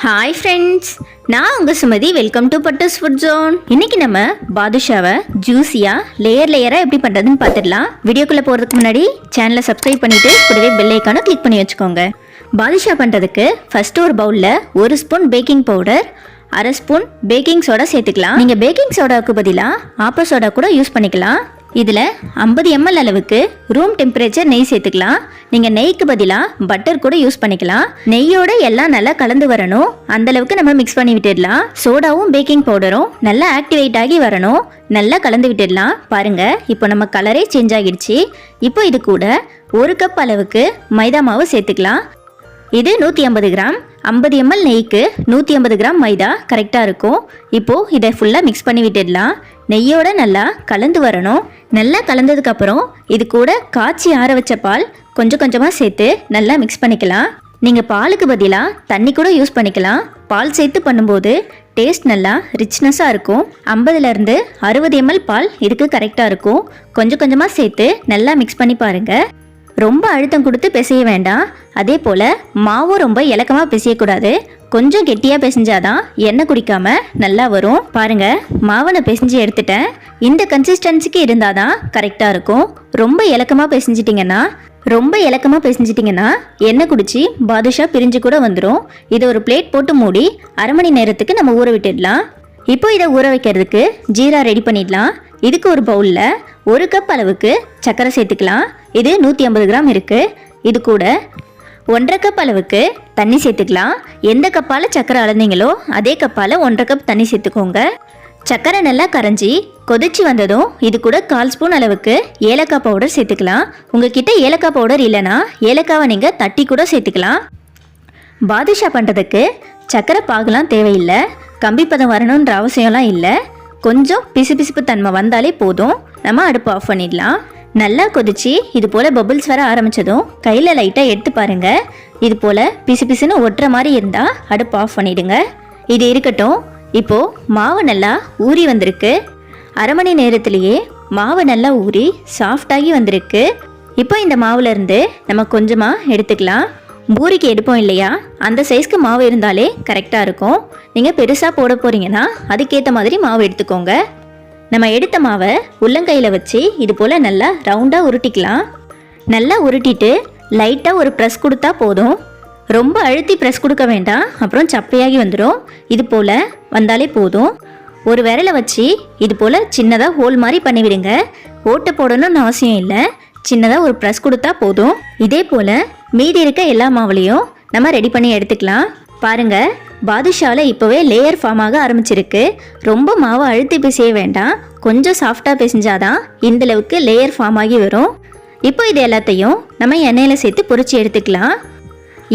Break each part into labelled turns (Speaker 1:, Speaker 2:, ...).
Speaker 1: Hi friends, நான் உங்கள் Sumathi. Welcome to Pattu's food zone. இன்னைக்கு நம்ம பாதுஷாவை ஜூஸியாக லேயராக எப்படி பண்ணுறதுன்னு பார்த்துடலாம். வீடியோக்குள்ளே போகிறதுக்கு முன்னாடி சேனலை சப்ஸ்கிரைப் பண்ணிவிட்டு கூடவே பெல் ஐக்கானை கிளிக் பண்ணி வச்சுக்கோங்க. பாதுஷா பண்ணுறதுக்கு ஃபஸ்ட்டு ஒரு பவுலில் 1 spoon baking powder, 1/2 spoon baking soda சேர்த்துக்கலாம். நீங்கள் பேக்கிங் சோடாவுக்கு பதிலாக ஆப்ப சோடா கூட யூஸ் பண்ணிக்கலாம். இதில் 50 ml அளவுக்கு ரூம் டெம்பரேச்சர் நெய் சேர்த்துக்கலாம். நீங்கள் நெய்க்கு பதிலாக பட்டர் கூட யூஸ் பண்ணிக்கலாம். நெய்யோட எல்லாம் நல்லா கலந்து வரணும், அந்தளவுக்கு நம்ம மிக்ஸ் பண்ணி விட்டுடலாம். சோடாவும் பேக்கிங் பவுடரும் நல்லா ஆக்டிவேட் ஆகி வரணும், நல்லா கலந்து விட்டுடலாம். பாருங்கள், இப்போ நம்ம கலரே சேஞ்ச் ஆகிடுச்சு. இப்போ இது கூட 1 கப் அளவுக்கு மைதா மாவு சேர்த்துக்கலாம். இது 150 கிராம். 50 ml நெய்க்கு 150 கிராம் மைதா கரெக்டாக இருக்கும். இப்போது இதை ஃபுல்லாக மிக்ஸ் பண்ணி விட்டுடலாம். நெய்யோட நல்லா கலந்து வரணும். நல்லா கலந்ததுக்கப்புறம் இது கூட காய்ச்சி ஆற வச்ச பால் கொஞ்சம் கொஞ்சமாக சேர்த்து நல்லா மிக்ஸ் பண்ணிக்கலாம். நீங்கள் பாலுக்கு பதிலாக தண்ணி கூட யூஸ் பண்ணிக்கலாம். பால் சேர்த்து பண்ணும்போது டேஸ்ட் நல்லா ரிச்னஸாக இருக்கும். 50லேருந்து 60 ml பால் இதுக்கு கரெக்டாக இருக்கும். கொஞ்சம் கொஞ்சமாக சேர்த்து நல்லா மிக்ஸ் பண்ணி பாருங்கள். ரொம்ப அழுத்தம் கொடுத்து பிசைய வேண்டாம். அதே போல் மாவும் ரொம்ப இலக்கமாக பிசையக்கூடாது. கொஞ்சம் கெட்டியாக பிசைஞ்சாதான் எண்ணெய் குடிக்காமல் நல்லா வரும். பாருங்கள், மாவை நான் பிசைஞ்சு எடுத்துட்டேன். இந்த கன்சிஸ்டன்சிக்கு இருந்தால் தான் கரெக்டாக இருக்கும். ரொம்ப இலக்கமாக பிசைஞ்சிட்டிங்கன்னா எண்ணெய் குடிச்சு பாதுஷா பிரிஞ்சு கூட வந்துடும். இதை ஒரு பிளேட் போட்டு மூடி 1/2 மணி நேரத்துக்கு நம்ம ஊற விட்டுடலாம். இப்போ இதை ஊற வைக்கிறதுக்கு ஜீரா ரெடி பண்ணிடலாம். இதுக்கு ஒரு பவுலில் 1 கப் அளவுக்கு சர்க்கரை சேர்த்துக்கலாம். இது 150 கிராம் இருக்குது. இது கூட 1/2 கப் அளவுக்கு தண்ணி சேர்த்துக்கலாம். எந்த கப்பால் சர்க்கரை அளந்தீங்களோ அதே கப்பால் 1/2 கப் தண்ணி சேர்த்துக்கோங்க. சர்க்கரை நல்லா கரைஞ்சி கொதிச்சு வந்ததும் இது கூட 1/4 ஸ்பூன் அளவுக்கு ஏலக்காய் பவுடர் சேர்த்துக்கலாம். உங்ககிட்ட ஏலக்காய் பவுடர் இல்லைன்னா ஏலக்காவை நீங்கள் தட்டி கூட சேர்த்துக்கலாம். பாதுஷா பண்ணுறதுக்கு சர்க்கரை பாகுலாம் தேவையில்லை. கம்பி பதம் வரணுன்ற அவசியம்லாம் இல்லை. கொஞ்சம் பிசுபிசுப்பு தன்மை வந்தாலே போதும். நம்ம அடுப்பு ஆஃப் பண்ணிடலாம். நல்லா கொதிச்சு இது போல் பபிள்ஸ் வர ஆரம்பித்ததும் கையில் லைட்டாக எடுத்து பாருங்கள். இது போல் பிசு பிசுன்னு ஒட்டுற மாதிரி இருந்தால் அடுப்பு ஆஃப் பண்ணிவிடுங்க. இது இருக்கட்டும். இப்போது மாவு நல்லா ஊறி வந்திருக்கு. 1/2 மணி நேரத்துலேயே மாவு நல்லா ஊறி சாஃப்டாகி வந்திருக்கு. இப்போ இந்த மாவுலேருந்து நம்ம கொஞ்சமாக எடுத்துக்கலாம். பூரிக்கு எடுப்போம் இல்லையா, அந்த சைஸ்க்கு மாவு இருந்தாலே கரெக்டாக இருக்கும். நீங்கள் பெருசாக போட போகிறீங்கன்னா அதுக்கேற்ற மாதிரி மாவு எடுத்துக்கோங்க. நம்ம எடுத்த மாவை உள்ளங்கையில் வச்சு இது போல் நல்லா ரவுண்டாக உருட்டிக்கலாம். நல்லா உருட்டிட்டு லைட்டாக ஒரு ப்ரெஸ் கொடுத்தா போதும். ரொம்ப அழுத்தி ப்ரெஸ் கொடுக்க வேண்டாம், அப்புறம் சப்பையாகி வந்துடும். இது போல் வந்தாலே போதும். ஒரு விரலை வச்சு இது போல் சின்னதாக ஹோல் மாதிரி பண்ணிவிடுங்க. ஓட்டை போடணும்னு அவசியம் இல்லை, சின்னதாக ஒரு ப்ரெஸ் கொடுத்தா போதும். இதே போல் மீதி இருக்க எல்லா மாவுலையும் நம்ம ரெடி பண்ணி எடுத்துக்கலாம். பாருங்கள், பாதுஷாவில் இப்போவே லேயர் ஃபார்ம் ஆக ஆரம்பிச்சிருக்கு. ரொம்ப மாவை அழுத்தி பிசைய வேண்டாம், கொஞ்சம் சாஃப்டாக பிசைஞ்சாதான் இந்தளவுக்கு லேயர் ஃபார்ம் ஆகி வரும். இப்போ இது எல்லாத்தையும் நம்ம எண்ணெயில் சேர்த்து பொரிச்சு எடுத்துக்கலாம்.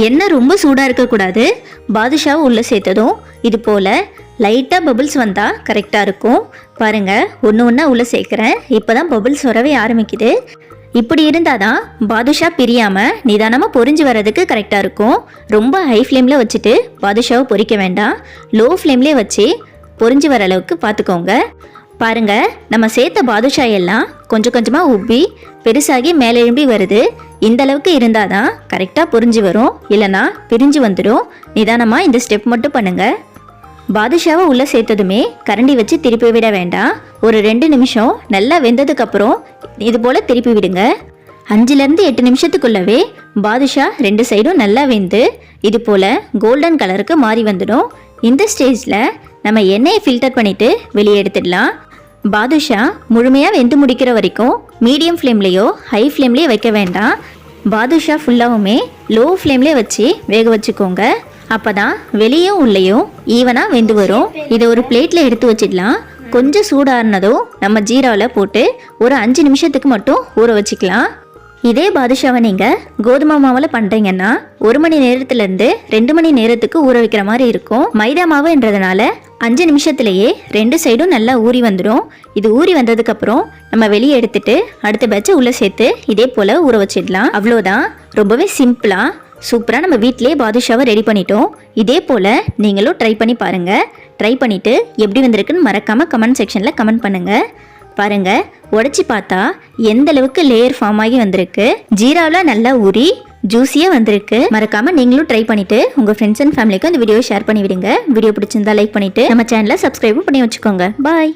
Speaker 1: எண்ணெய் ரொம்ப சூடாக இருக்கக்கூடாது. பாதுஷாவை உள்ளே சேர்த்ததும் இது போல் லைட்டாக பபிள்ஸ் வந்தால் கரெக்டாக இருக்கும். பாருங்கள், ஒன்று ஒன்றா உள்ளே சேர்க்குறேன். இப்போ தான் பபிள்ஸ் வரவே ஆரம்பிக்குது. இப்படி இருந்தால் தான் பாதுஷா பிரியாமல் நிதானமாக பொரிஞ்சு வர்றதுக்கு கரெக்டாக இருக்கும். ரொம்ப ஹை ஃப்ளேமில் வச்சுட்டு பாதுஷாவை பொரிக்க வேண்டாம். லோ ஃப்ளேம்லேயே வச்சு பொரிஞ்சு வர அளவுக்கு பார்த்துக்கோங்க. பாருங்கள், நம்ம சேர்த்த பாதுஷா எல்லாம் கொஞ்சம் கொஞ்சமாக உப்பி பெருசாகி மேலே எழும்பி வருது. இந்த அளவுக்கு இருந்தால் தான் கரெக்டாக பொரிஞ்சு வரும், இல்லைனா பிரிஞ்சு வந்துடும். நிதானமாக இந்த ஸ்டெப் மட்டும் பண்ணுங்கள். பாதுஷாவை உள்ளே சேர்த்ததுமே கரண்டி வச்சு திருப்பி விட வேண்டாம். ஒரு 2 நிமிஷம் நல்லா வெந்ததுக்கப்புறம் இது போல் திருப்பி விடுங்க. 5லேருந்து 8 நிமிஷத்துக்குள்ளவே பாதுஷா 2 சைடும் நல்லா வெந்து இது போல் கோல்டன் கலருக்கு மாறி வந்துடும். இந்த ஸ்டேஜில் நம்ம எண்ணெயை ஃபில்டர் பண்ணிவிட்டு வெளியே எடுத்துடலாம். பாதுஷா முழுமையாக வெந்து முடிக்கிற வரைக்கும் மீடியம் ஃப்ளேம்லேயோ ஹை ஃப்ளேம்லேயோ வைக்க வேண்டாம். பாதுஷா ஃபுல்லாகவுமே லோ ஃப்ளேம்லேயே வச்சு வேக வச்சுக்கோங்க. அப்போ தான் வெளியும் உள்ளேயும் ஈவனாக வெந்து வரும். இதை ஒரு பிளேட்டில் எடுத்து வச்சிடலாம். கொஞ்சம் சூடானதும் நம்ம ஜீராவில் போட்டு ஒரு 5 நிமிஷத்துக்கு மட்டும் ஊற வச்சுக்கலாம். இதே பாதுஷாவை நீங்கள் கோதுமை மாவில் பண்ணுறீங்கன்னா 1 மணி நேரத்துலேருந்து 2 மணி நேரத்துக்கு ஊற வைக்கிற மாதிரி இருக்கும். மைதா மாவுன்றதுனால 5 நிமிஷத்துலேயே 2 சைடும் நல்லா ஊறி வந்துடும். இது ஊறி வந்ததுக்கப்புறம் நம்ம வெளியே எடுத்துட்டு அடுத்த பேட்சை உள்ளே சேர்த்து இதே போல் ஊற வச்சிடலாம். அவ்வளோதான், ரொம்பவே சிம்பிளாக சூப்பராக நம்ம வீட்டிலே பாதுஷாவை ரெடி பண்ணிட்டோம். இதே போல் நீங்களும் ட்ரை பண்ணி பாருங்கள். ட்ரை பண்ணிவிட்டு எப்படி வந்திருக்குன்னு மறக்காமல் கமெண்ட் செக்ஷனில் கமெண்ட் பண்ணுங்கள். பாருங்கள், உடச்சி பார்த்தா எந்த அளவுக்கு லேயர் ஃபார்ம் ஆகி வந்திருக்கு. ஜீராவில் நல்லா ஊறி ஜூஸியாக வந்திருக்கு. மறக்காம நீங்களும் ட்ரை பண்ணிட்டு உங்க ஃப்ரெண்ட்ஸ் அண்ட் ஃபேமிலிக்கு இந்த வீடியோ ஷேர் பண்ணி விடுங்க. வீடியோ பிடிச்சிருந்தா லைக் பண்ணிட்டு நம்ம சேனலை சப்ஸ்கிரைபும் பண்ணி வச்சுக்கோங்க. பாய்.